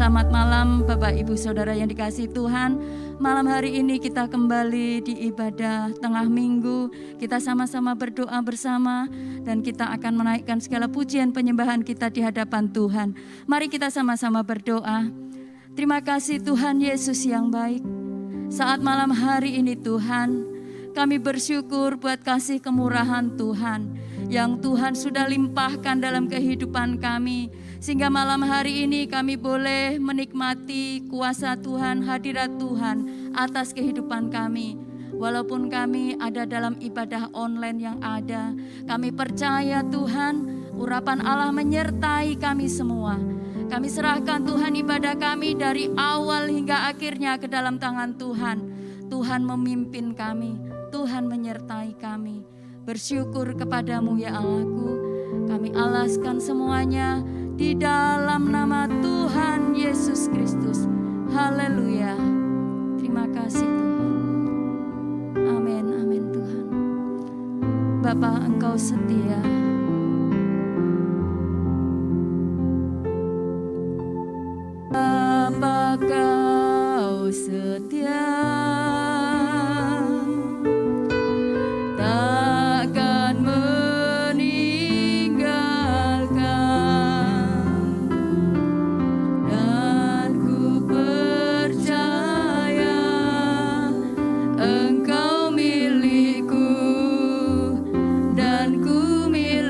Selamat malam Bapak Ibu Saudara yang dikasihi Tuhan. Malam hari ini kita kembali di ibadah tengah minggu. Kita sama-sama berdoa bersama dan kita akan menaikkan segala pujian penyembahan kita di hadapan Tuhan. Mari kita sama-sama berdoa. Terima kasih Tuhan Yesus yang baik. Saat malam hari ini Tuhan, kami bersyukur buat kasih kemurahan Tuhan yang Tuhan sudah limpahkan dalam kehidupan kami. Sehingga malam hari ini kami boleh menikmati kuasa Tuhan, hadirat Tuhan atas kehidupan kami. Walaupun kami ada dalam ibadah online yang ada, kami percaya Tuhan, urapan Allah menyertai kami semua. Kami serahkan Tuhan ibadah kami dari awal hingga akhirnya ke dalam tangan Tuhan. Tuhan memimpin kami, Tuhan menyertai kami. Bersyukur kepadamu ya Allahku, kami alaskan semuanya di dalam nama Tuhan Yesus Kristus. Haleluya. Terima kasih Tuhan. Amin, amin Tuhan. Bapa, Engkau setia. Bapa, Kau setia. Engkau milikku dan ku milik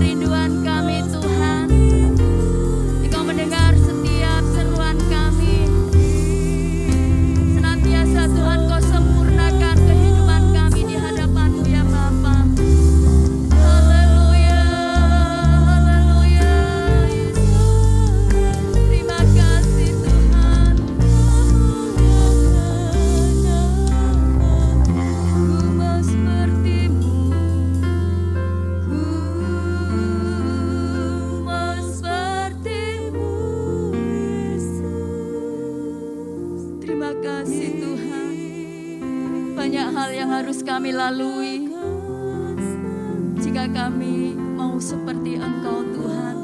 kerinduan kami Tuhan. Engkau mendengar setiap seruan kami. Senantiasa Tuhan Kau sempurnakan kehidupan kami di hadapan-Mu ya Bapa. Haleluya, haleluya. Terima kasih Tuhan. Ku mau seperti-Mu, ku mau seperti-Mu, Yesus. Terima kasih Tuhan. Banyak hal yang harus kami lalui jika kami mau seperti Engkau Tuhan.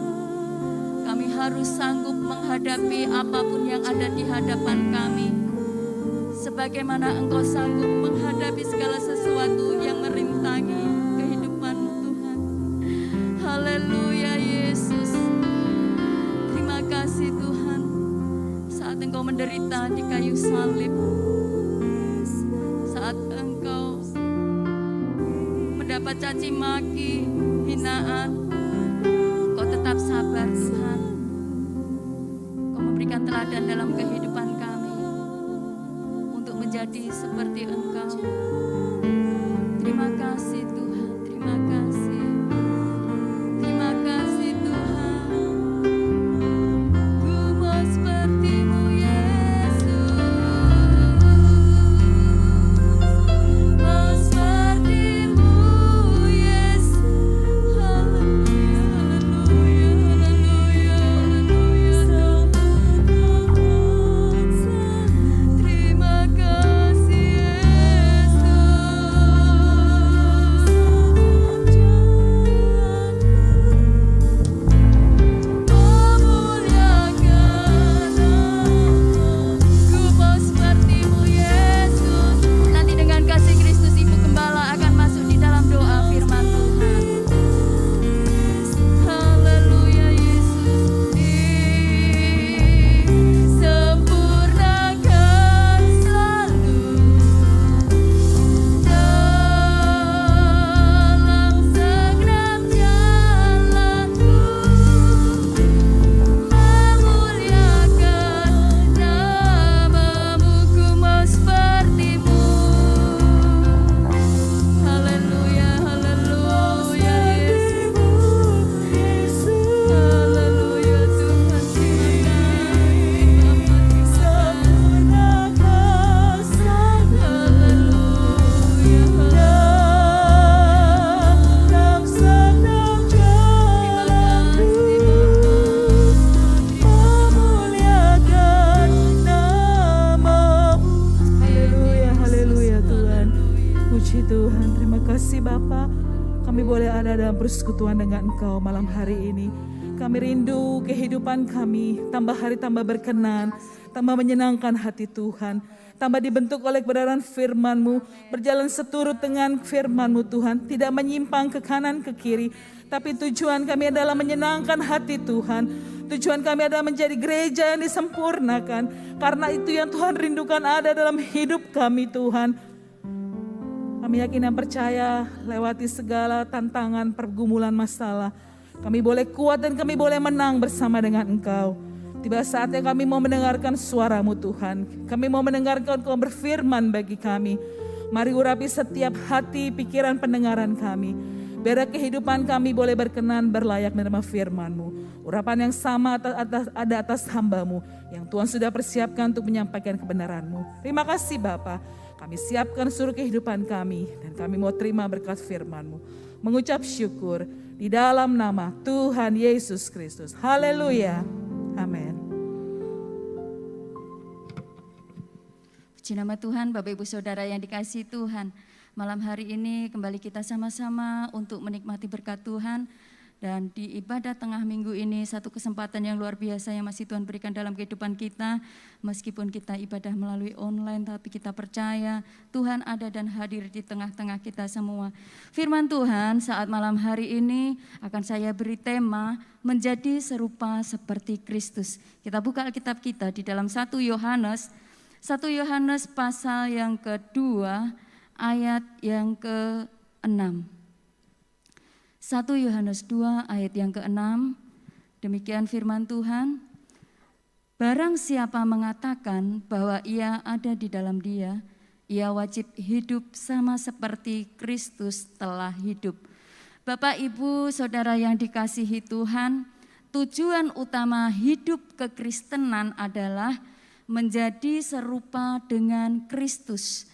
Kami harus sanggup menghadapi apapun yang ada di hadapan kami, sebagaimana Engkau sanggup menghadapi segala sesuatu yang merintangi kehidupan-Mu Tuhan. Haleluya Yesus. Terima kasih Tuhan. Saat Engkau menderita di kayu salib, saat Engkau mendapat caci maki, hinaan, Kau tetap sabar Tuhan. Kau memberikan teladan dalam kehidupan kami untuk menjadi seperti Engkau. Terima kasih Tuhan, terima kasih. Terima kasih Tuhan. Ku mau seperti-Mu Yesus. Mau seperti-Mu Yesus. Haleluya, haleluya, haleluya, haleluya. Terima kasih Yesus. Memuliakan Ku mau seperti-Mu Yesus. Nanti dengan kasih Kristus Ibu Gembala akan masuk di dalam doa firman Tuhan. Haleluya Yesus. Sempurnakan selalu dalam segenap jalanku. Memuliakan nama-Mu, ku mau seperti-Mu. Haleluya, haleluya Yesus. Haleluya Tuhan, terima kasih Bapa, haleluya, dalam segenap jalanku, memuliakan nama-Mu. Haleluya, haleluya Tuhan. Puji Tuhan, terima kasih Bapa. Kami boleh ada dalam persekutuan dengan Engkau malam hari ini. Kami rindu kehidupan kami, tambah hari tambah berkenan, tambah menyenangkan hati Tuhan. Tambah dibentuk oleh kebenaran firman-Mu, berjalan seturut dengan firman-Mu Tuhan. Tidak menyimpang ke kanan ke kiri, tapi tujuan kami adalah menyenangkan hati Tuhan. Tujuan kami adalah menjadi gereja yang disempurnakan. Karena itu yang Tuhan rindukan ada dalam hidup kami Tuhan. Kami yakin dan percaya lewati segala tantangan, pergumulan, masalah, kami boleh kuat dan kami boleh menang bersama dengan Engkau. Tiba saatnya kami mau mendengarkan suara-Mu Tuhan. Kami mau mendengarkan Engkau berfirman bagi kami. Mari urapi setiap hati, pikiran, pendengaran kami. Biar kehidupan kami boleh berkenan, berlayak menerima firman-Mu. Urapan yang sama ada atas hamba-Mu yang Tuhan sudah persiapkan untuk menyampaikan kebenaran-Mu. Terima kasih Bapa. Kami siapkan seluruh kehidupan kami dan kami mau terima berkat firman-Mu. Mengucap syukur di dalam nama Tuhan Yesus Kristus. Haleluya. Amin. Puji nama Tuhan, Bapak Ibu Saudara yang dikasihi Tuhan. Malam hari ini kembali kita sama-sama untuk menikmati berkat Tuhan. Dan di ibadah tengah minggu ini satu kesempatan yang luar biasa yang masih Tuhan berikan dalam kehidupan kita. Meskipun kita ibadah melalui online, tapi kita percaya Tuhan ada dan hadir di tengah-tengah kita semua. Firman Tuhan saat malam hari ini akan saya beri tema menjadi serupa seperti Kristus. Kita buka Alkitab kita di dalam 1 Yohanes pasal yang kedua ayat yang ke-6. 1 Yohanes 2 ayat yang ke-6, demikian firman Tuhan. Barang siapa mengatakan bahwa ia ada di dalam Dia, ia wajib hidup sama seperti Kristus telah hidup. Bapak, Ibu, Saudara yang dikasihi Tuhan, tujuan utama hidup kekristenan adalah menjadi serupa dengan Kristus.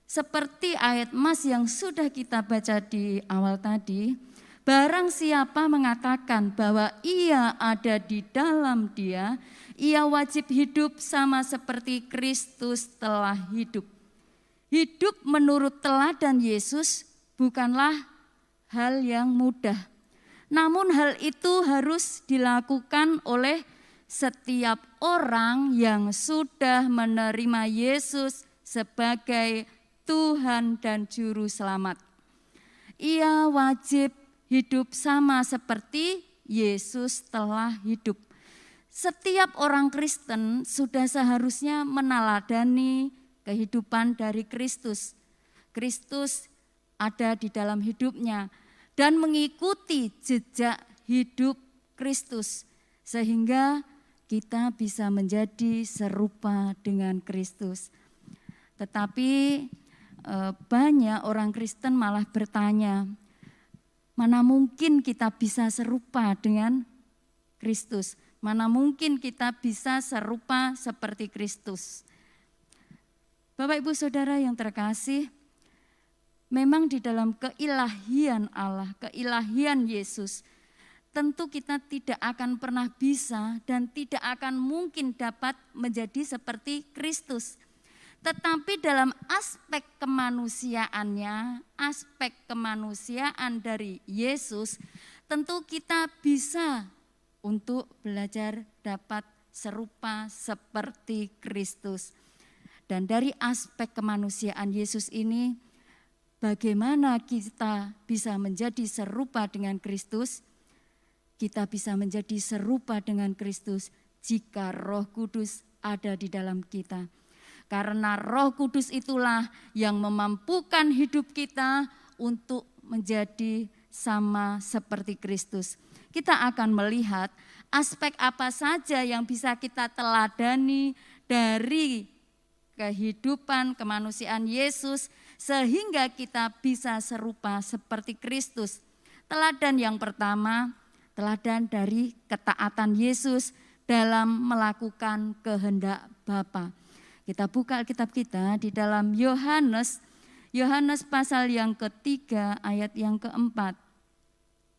Seperti ayat Mas yang sudah kita baca di awal tadi, barang siapa mengatakan bahwa ia ada di dalam Dia, ia wajib hidup sama seperti Kristus telah hidup. Hidup menurut teladan Yesus bukanlah hal yang mudah. Namun hal itu harus dilakukan oleh setiap orang yang sudah menerima Yesus sebagai Tuhan dan Juru Selamat. Ia wajib hidup sama seperti Yesus telah hidup. Setiap orang Kristen sudah seharusnya meneladani kehidupan dari Kristus. Kristus ada di dalam hidupnya dan mengikuti jejak hidup Kristus sehingga kita bisa menjadi serupa dengan Kristus. Tetapi banyak orang Kristen malah bertanya, mana mungkin kita bisa serupa dengan Kristus? Mana mungkin kita bisa serupa seperti Kristus? Bapak, Ibu, Saudara yang terkasih, memang di dalam keilahian Allah, keilahian Yesus, tentu kita tidak akan pernah bisa dan tidak akan mungkin dapat menjadi seperti Kristus. Tetapi dalam aspek kemanusiaannya, aspek kemanusiaan dari Yesus, tentu kita bisa untuk belajar dapat serupa seperti Kristus. Dan dari aspek kemanusiaan Yesus ini, bagaimana kita bisa menjadi serupa dengan Kristus? Kita bisa menjadi serupa dengan Kristus jika Roh Kudus ada di dalam kita. Karena Roh Kudus itulah yang memampukan hidup kita untuk menjadi sama seperti Kristus. Kita akan melihat aspek apa saja yang bisa kita teladani dari kehidupan kemanusiaan Yesus sehingga kita bisa serupa seperti Kristus. Teladan yang pertama, teladan dari ketaatan Yesus dalam melakukan kehendak Bapa. Kita buka Alkitab kita di dalam Yohanes pasal yang ketiga ayat yang keempat.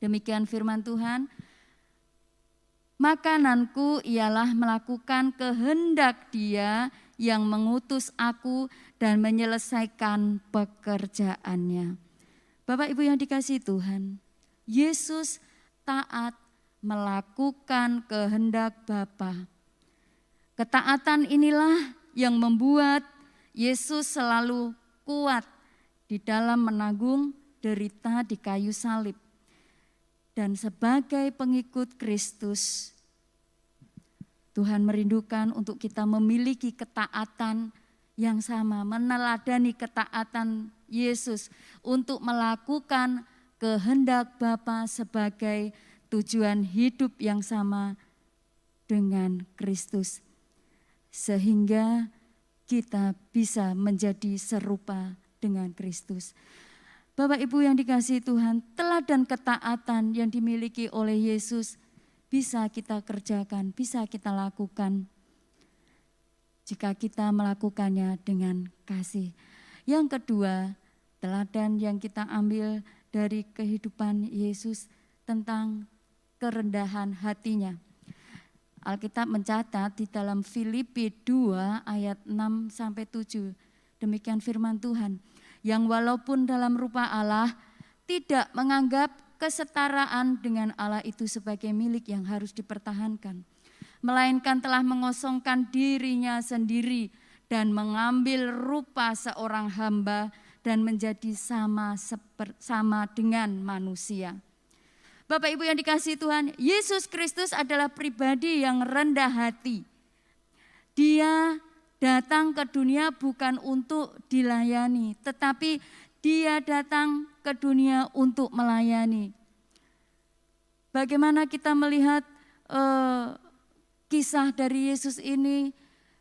Demikian firman Tuhan, makananku ialah melakukan kehendak Dia yang mengutus aku dan menyelesaikan pekerjaannya. Bapak, Ibu yang dikasihi Tuhan, Yesus taat melakukan kehendak Bapa. Ketaatan inilah yang membuat Yesus selalu kuat di dalam menanggung derita di kayu salib. Dan sebagai pengikut Kristus, Tuhan merindukan untuk kita memiliki ketaatan yang sama, meneladani ketaatan Yesus untuk melakukan kehendak Bapa sebagai tujuan hidup yang sama dengan Kristus. Sehingga kita bisa menjadi serupa dengan Kristus. Bapak, Ibu yang dikasihi Tuhan, teladan ketaatan yang dimiliki oleh Yesus bisa kita kerjakan, bisa kita lakukan jika kita melakukannya dengan kasih. Yang kedua, teladan yang kita ambil dari kehidupan Yesus tentang kerendahan hatinya. Alkitab mencatat di dalam Filipi 2 ayat 6-7, demikian firman Tuhan, yang walaupun dalam rupa Allah tidak menganggap kesetaraan dengan Allah itu sebagai milik yang harus dipertahankan, melainkan telah mengosongkan dirinya sendiri dan mengambil rupa seorang hamba dan menjadi sama dengan manusia. Bapak, Ibu yang dikasihi Tuhan, Yesus Kristus adalah pribadi yang rendah hati. Dia datang ke dunia bukan untuk dilayani, tetapi Dia datang ke dunia untuk melayani. Bagaimana kita melihat kisah dari Yesus ini,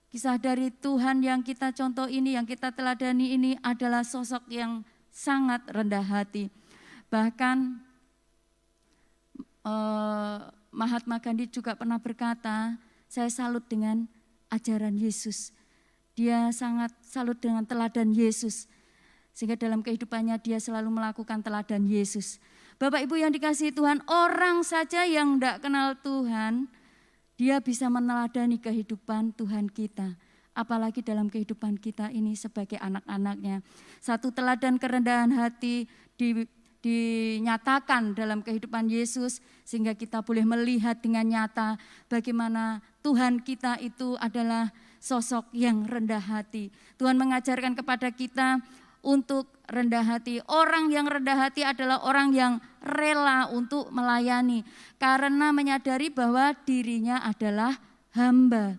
kisah dari Tuhan yang kita contoh ini, yang kita teladani ini adalah sosok yang sangat rendah hati. Bahkan Mahatma Gandhi juga pernah berkata, saya salut dengan ajaran Yesus. Dia sangat salut dengan teladan Yesus. Sehingga dalam kehidupannya dia selalu melakukan teladan Yesus. Bapak Ibu yang dikasihi Tuhan, orang saja yang tidak kenal Tuhan, dia bisa meneladani kehidupan Tuhan kita. Apalagi dalam kehidupan kita ini sebagai anak-anaknya. Satu teladan kerendahan hati dinyatakan dalam kehidupan Yesus, sehingga kita boleh melihat dengan nyata bagaimana Tuhan kita itu adalah sosok yang rendah hati. Tuhan mengajarkan kepada kita untuk rendah hati. Orang yang rendah hati adalah orang yang rela untuk melayani karena menyadari bahwa dirinya adalah hamba.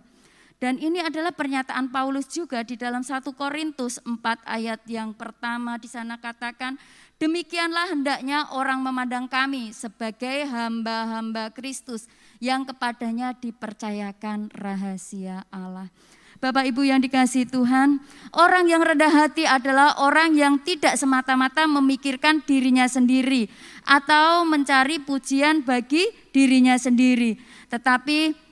Dan ini adalah pernyataan Paulus juga di dalam 1 Korintus 4 ayat yang pertama. Di sana katakan, demikianlah hendaknya orang memandang kami sebagai hamba-hamba Kristus yang kepadanya dipercayakan rahasia Allah. Bapak Ibu yang dikasihi Tuhan, orang yang rendah hati adalah orang yang tidak semata-mata memikirkan dirinya sendiri atau mencari pujian bagi dirinya sendiri. Tetapi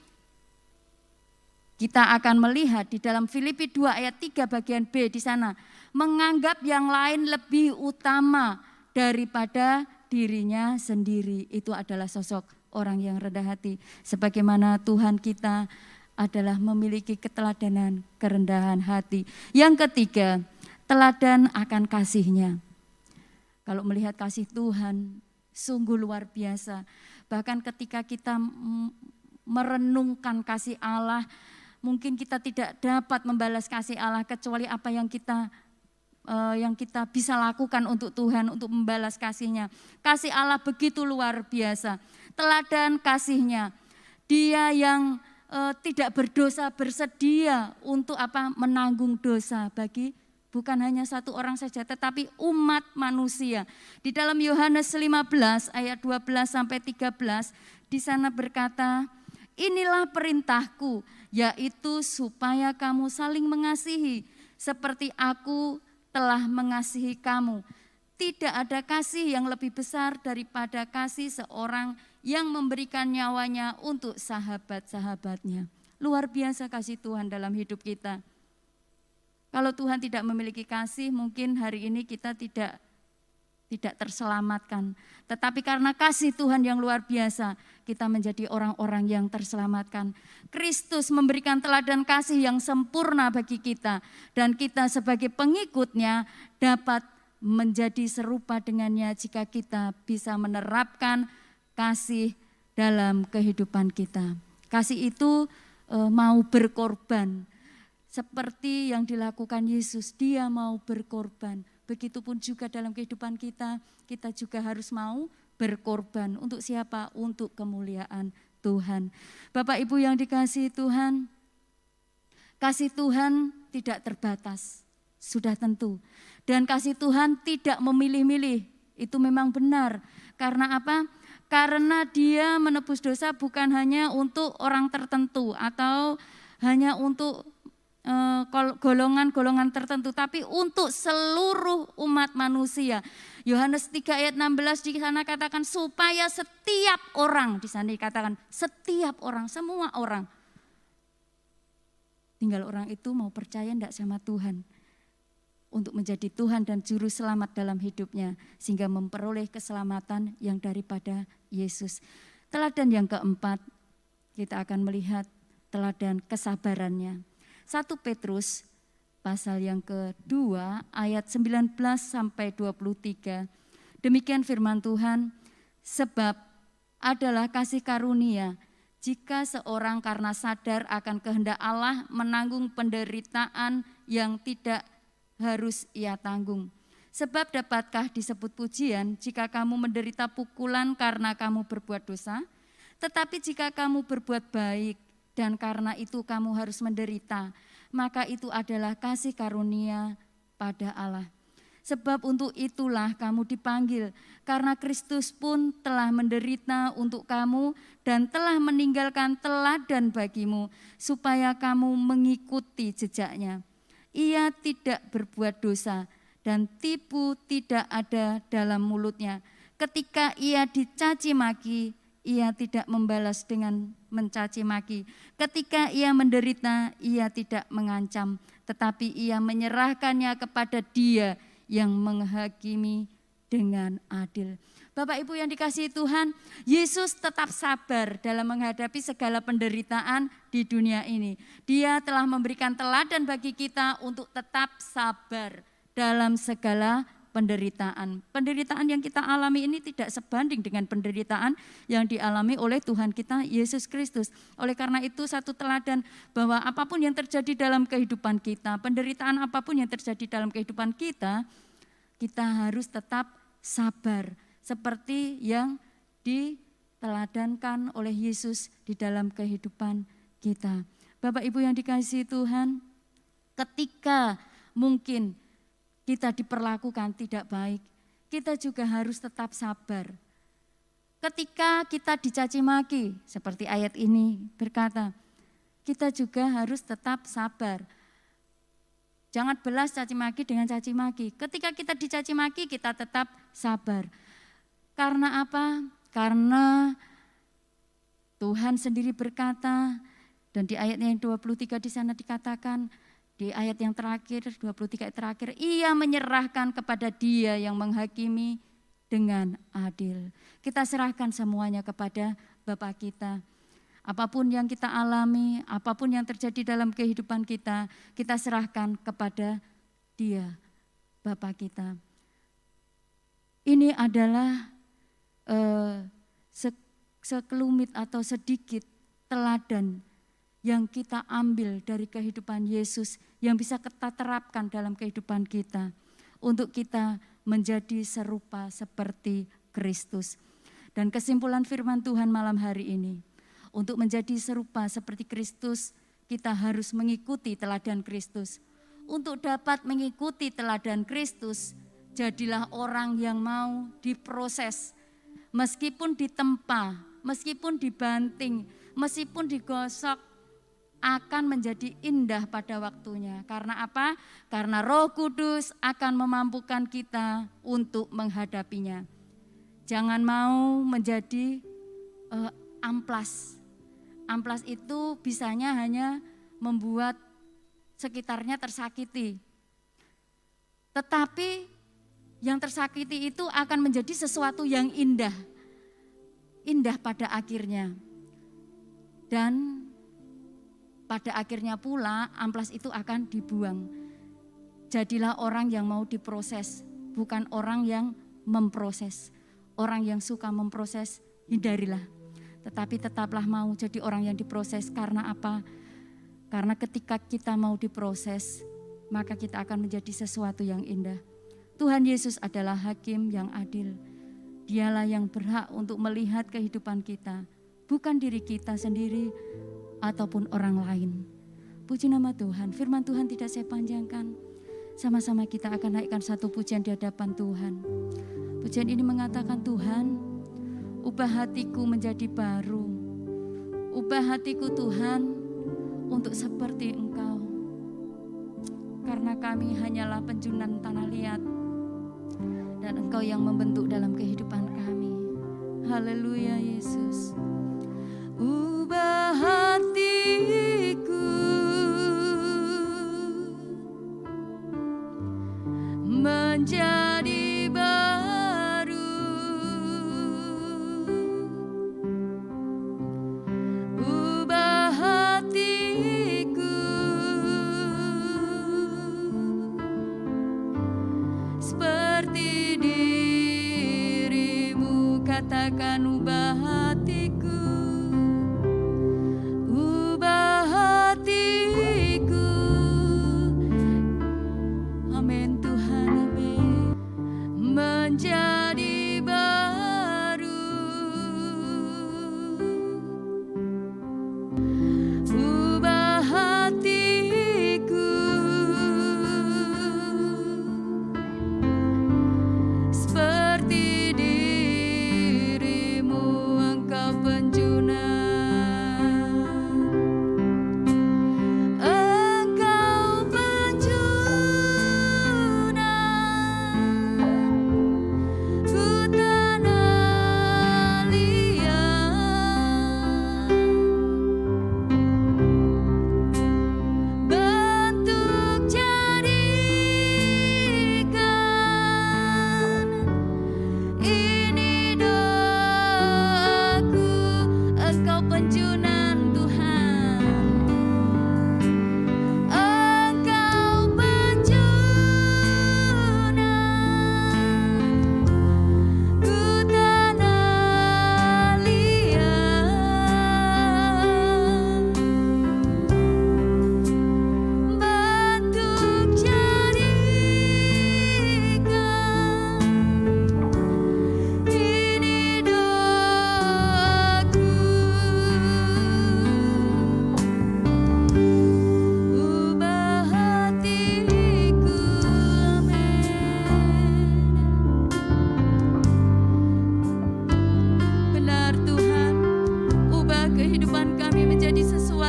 kita akan melihat di dalam Filipi 2 ayat 3 bagian B di sana, menganggap yang lain lebih utama daripada dirinya sendiri. Itu adalah sosok orang yang rendah hati. Sebagaimana Tuhan kita adalah memiliki keteladanan kerendahan hati. Yang ketiga, teladan akan kasih-Nya. Kalau melihat kasih Tuhan, sungguh luar biasa. Bahkan ketika kita merenungkan kasih Allah, mungkin kita tidak dapat membalas kasih Allah kecuali apa yang kita bisa lakukan untuk Tuhan, untuk membalas kasih-Nya. Kasih Allah begitu luar biasa. Teladan kasih-Nya. Dia yang tidak berdosa bersedia untuk menanggung dosa bagi bukan hanya satu orang saja tetapi umat manusia. Di dalam Yohanes 15 ayat 12 sampai 13 di sana berkata, inilah perintahku, yaitu supaya kamu saling mengasihi seperti aku telah mengasihi kamu. Tidak ada kasih yang lebih besar daripada kasih seorang yang memberikan nyawanya untuk sahabat-sahabatnya. Luar biasa kasih Tuhan dalam hidup kita. Kalau Tuhan tidak memiliki kasih, mungkin hari ini kita tidak terselamatkan. Tetapi karena kasih Tuhan yang luar biasa, kita menjadi orang-orang yang terselamatkan. Kristus memberikan teladan kasih yang sempurna bagi kita. Dan kita sebagai pengikutnya dapat menjadi serupa dengannya jika kita bisa menerapkan kasih dalam kehidupan kita. Kasih itu mau berkorban. Seperti yang dilakukan Yesus, dia mau berkorban. Begitupun juga dalam kehidupan kita, kita juga harus mau berkorban. Untuk siapa? Untuk kemuliaan Tuhan. Bapak Ibu yang dikasihi Tuhan, kasih Tuhan tidak terbatas, sudah tentu. Dan kasih Tuhan tidak memilih-milih, itu memang benar. Karena apa? Karena dia menebus dosa bukan hanya untuk orang tertentu atau hanya untuk golongan-golongan tertentu, tapi untuk seluruh umat manusia. Yohanes 3 ayat 16 di sana katakan supaya setiap orang, di sana dikatakan setiap orang, semua orang. Tinggal orang itu mau percaya enggak sama Tuhan untuk menjadi Tuhan dan juru selamat dalam hidupnya sehingga memperoleh keselamatan yang daripada Yesus. Teladan yang keempat, kita akan melihat teladan kesabarannya. 1 Petrus pasal yang kedua ayat 19 sampai 23. Demikian firman Tuhan, sebab adalah kasih karunia jika seorang karena sadar akan kehendak Allah menanggung penderitaan yang tidak harus ia tanggung. Sebab dapatkah disebut pujian jika kamu menderita pukulan karena kamu berbuat dosa? Tetapi jika kamu berbuat baik dan karena itu kamu harus menderita, maka itu adalah kasih karunia pada Allah. Sebab untuk itulah kamu dipanggil, karena Kristus pun telah menderita untuk kamu dan telah meninggalkan teladan bagimu, supaya kamu mengikuti jejaknya. Ia tidak berbuat dosa dan tipu tidak ada dalam mulutnya. Ketika ia dicaci maki, ia tidak membalas dengan mencaci maki. Ketika ia menderita, ia tidak mengancam, tetapi ia menyerahkannya kepada Dia yang menghakimi dengan adil. Bapak Ibu yang dikasihi Tuhan, Yesus tetap sabar dalam menghadapi segala penderitaan di dunia ini. Dia telah memberikan teladan bagi kita untuk tetap sabar dalam segala penderitaan. Penderitaan yang kita alami ini tidak sebanding dengan penderitaan yang dialami oleh Tuhan kita Yesus Kristus. Oleh karena itu satu teladan bahwa apapun yang terjadi dalam kehidupan kita, penderitaan apapun yang terjadi dalam kehidupan kita, kita harus tetap sabar. Seperti yang diteladankan oleh Yesus di dalam kehidupan kita. Bapak Ibu yang dikasihi Tuhan, ketika mungkin kita diperlakukan tidak baik, kita juga harus tetap sabar. Ketika kita dicaci maki, seperti ayat ini berkata, kita juga harus tetap sabar. Jangan belas caci maki dengan caci maki. Ketika kita dicaci maki, kita tetap sabar. Karena apa? Karena Tuhan sendiri berkata, dan di ayat yang 23 di sana dikatakan, di ayat yang terakhir, 23 terakhir, ia menyerahkan kepada Dia yang menghakimi dengan adil. Kita serahkan semuanya kepada Bapa kita. Apapun yang kita alami, apapun yang terjadi dalam kehidupan kita, kita serahkan kepada Dia, Bapa kita. Ini adalah sekelumit atau sedikit teladan yang kita ambil dari kehidupan Yesus yang bisa kita terapkan dalam kehidupan kita untuk kita menjadi serupa seperti Kristus. Dan kesimpulan firman Tuhan malam hari ini, untuk menjadi serupa seperti Kristus, kita harus mengikuti teladan Kristus. Untuk dapat mengikuti teladan Kristus, jadilah orang yang mau diproses, meskipun ditempa, meskipun dibanting, meskipun digosok, akan menjadi indah pada waktunya. Karena apa? Karena Roh Kudus akan memampukan kita untuk menghadapinya. Jangan mau menjadi amplas. Amplas itu bisanya hanya membuat sekitarnya tersakiti. Tetapi yang tersakiti itu akan menjadi sesuatu yang indah. Indah pada akhirnya. Dan pada akhirnya pula amplas itu akan dibuang. Jadilah orang yang mau diproses, bukan orang yang memproses. Orang yang suka memproses, hindarilah. Tetapi tetaplah mau jadi orang yang diproses. Karena apa? Karena ketika kita mau diproses, maka kita akan menjadi sesuatu yang indah. Tuhan Yesus adalah hakim yang adil. Dialah yang berhak untuk melihat kehidupan kita, bukan diri kita sendiri ataupun orang lain. Puji nama Tuhan, firman Tuhan tidak saya panjangkan. Sama-sama kita akan naikkan satu pujian di hadapan Tuhan. Pujian ini mengatakan, Tuhan, ubah hatiku menjadi baru. Ubah hatiku Tuhan untuk seperti Engkau. Karena kami hanyalah penjunan tanah liat, dan Engkau yang membentuk dalam kehidupan kami. Haleluya Yesus. Ubah hatiku menjadi baru. Ubah hatiku seperti dirimu, katakan ubah hatiku. Ubah hatiku. Amin Tuhan, amin. Menjadi baru. Ubah hatiku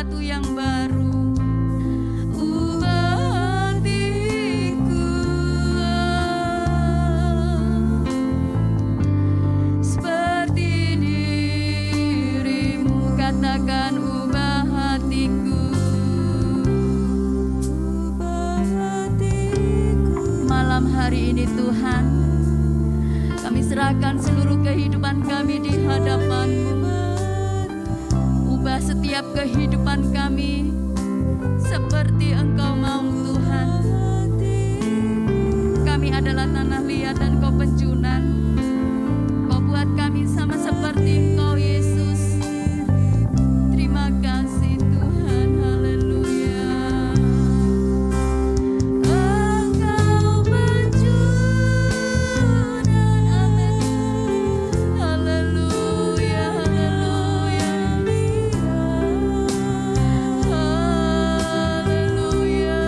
sesuatu yang baru. Ubah hatiku seperti dirimu. Katakan ubah hatiku. Malam hari ini Tuhan, kami serahkan seluruh kehidupan kami di hadapan-Mu. Ubah setiap kehidupan kami seperti Engkau mau Tuhan. Kami adalah tanah liat dan Kau penjunan. Kau buat kami sama seperti Engkau Yesus. Terima kasih Tuhan, haleluya. Engkau penjunan, amin. Haleluya, haleluya. Haleluya.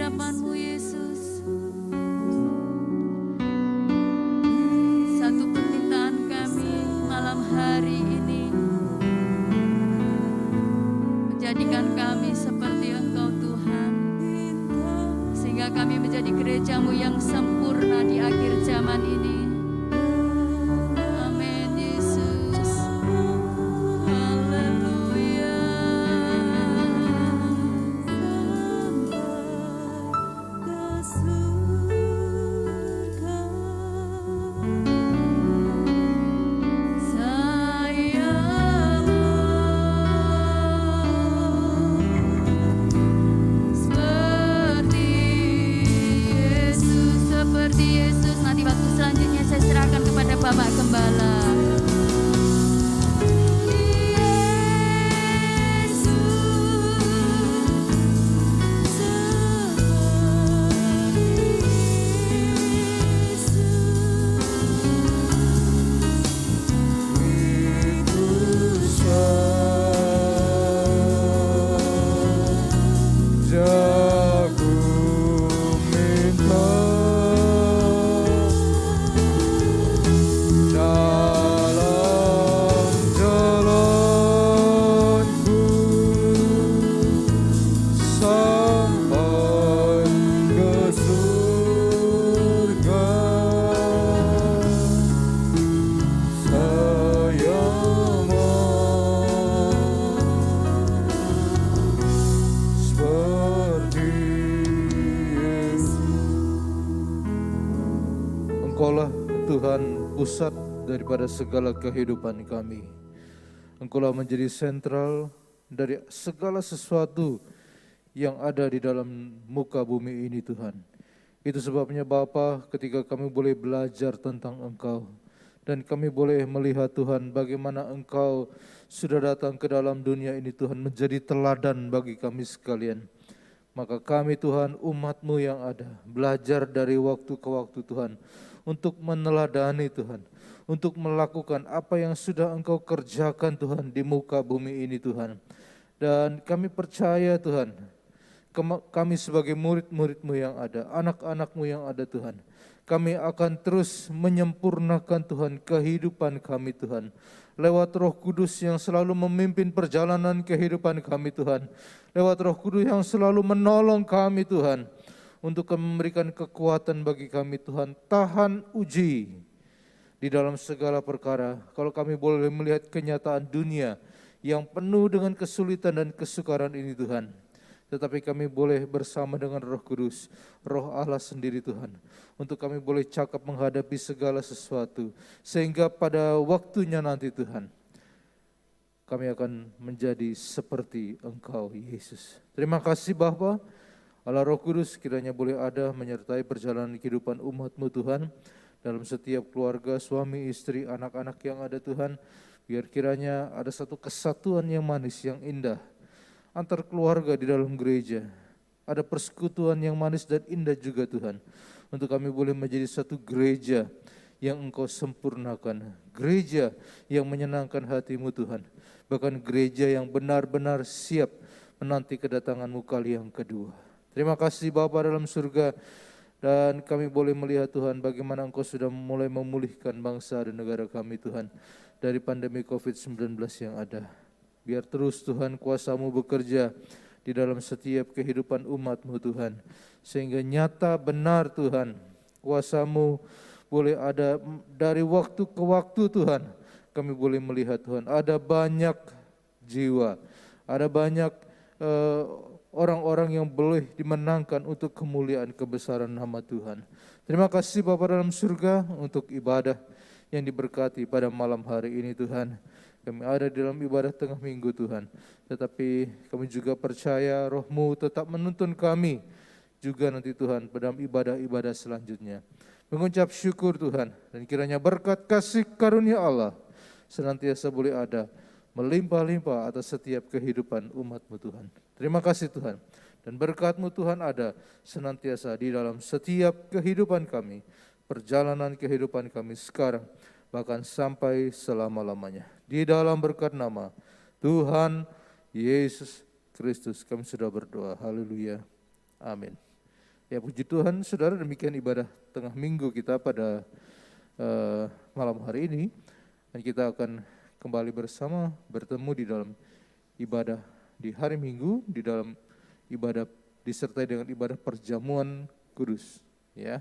hadapan-Mu Yesus. Satu permintaan kami malam hari ini, menjadikan kami seperti Engkau Tuhan, sehingga kami menjadi gereja-Mu yang sempurna di akhir zaman ini. Amin Yesus. Haleluya. Seperti Yesus, nanti waktu selanjutnya saya serahkan kepada Bapak Gembala. Engkaulah Tuhan pusat daripada segala kehidupan kami. Engkaulah menjadi sentral dari segala sesuatu yang ada di dalam muka bumi ini Tuhan. Itu sebabnya Bapa, ketika kami boleh belajar tentang Engkau dan kami boleh melihat Tuhan bagaimana Engkau sudah datang ke dalam dunia ini Tuhan, menjadi teladan bagi kami sekalian. Maka kami Tuhan, umat-Mu yang ada, belajar dari waktu ke waktu Tuhan, untuk meneladani Tuhan, untuk melakukan apa yang sudah Engkau kerjakan Tuhan di muka bumi ini Tuhan. Dan kami percaya Tuhan, kami sebagai murid-murid-Mu yang ada, anak-anak-Mu yang ada Tuhan, kami akan terus menyempurnakan Tuhan kehidupan kami Tuhan, lewat Roh Kudus yang selalu memimpin perjalanan kehidupan kami Tuhan, lewat Roh Kudus yang selalu menolong kami Tuhan, untuk memberikan kekuatan bagi kami Tuhan, tahan uji di dalam segala perkara. Kalau kami boleh melihat kenyataan dunia yang penuh dengan kesulitan dan kesukaran ini Tuhan, tetapi kami boleh bersama dengan Roh Kudus, Roh Allah sendiri Tuhan, untuk kami boleh cakap menghadapi segala sesuatu, sehingga pada waktunya nanti Tuhan, kami akan menjadi seperti Engkau Yesus. Terima kasih Bapa, Allah Roh Kudus kiranya boleh ada menyertai perjalanan kehidupan umat-Mu Tuhan, dalam setiap keluarga, suami, istri, anak-anak yang ada Tuhan. Biar kiranya ada satu kesatuan yang manis, yang indah antar keluarga di dalam gereja. Ada persekutuan yang manis dan indah juga Tuhan, untuk kami boleh menjadi satu gereja yang Engkau sempurnakan, gereja yang menyenangkan hati-Mu Tuhan, bahkan gereja yang benar-benar siap menanti kedatangan-Mu kali yang kedua. Terima kasih Bapa dalam surga, dan kami boleh melihat Tuhan bagaimana Engkau sudah mulai memulihkan bangsa dan negara kami Tuhan dari pandemi COVID-19 yang ada. Biar terus Tuhan kuasa-Mu bekerja di dalam setiap kehidupan umat-Mu Tuhan, sehingga nyata benar Tuhan kuasa-Mu boleh ada dari waktu ke waktu Tuhan. Kami boleh melihat Tuhan ada banyak jiwa, ada banyak orang-orang yang boleh dimenangkan untuk kemuliaan kebesaran nama Tuhan. Terima kasih Bapa dalam surga untuk ibadah yang diberkati pada malam hari ini Tuhan. Kami ada di dalam ibadah tengah minggu Tuhan, tetapi kami juga percaya Roh-Mu tetap menuntun kami juga nanti Tuhan pada ibadah-ibadah selanjutnya. Mengucap syukur Tuhan, dan kiranya berkat kasih karunia Allah senantiasa boleh ada melimpah-limpah atas setiap kehidupan umat-Mu Tuhan. Terima kasih Tuhan, dan berkat-Mu Tuhan ada senantiasa di dalam setiap kehidupan kami, perjalanan kehidupan kami sekarang, bahkan sampai selama-lamanya. Di dalam berkat nama Tuhan Yesus Kristus kami sudah berdoa. Haleluya. Amin. Ya puji Tuhan, saudara, demikian ibadah tengah minggu kita pada malam hari ini. Dan kita akan kembali bersama bertemu di dalam ibadah di hari Minggu, di dalam ibadah disertai dengan ibadah perjamuan kudus. Ya,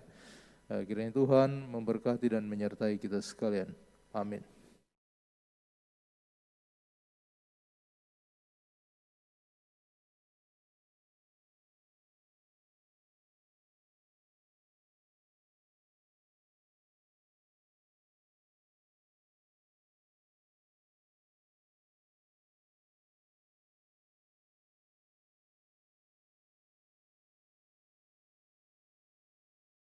kiranya Tuhan memberkati dan menyertai kita sekalian. Amin.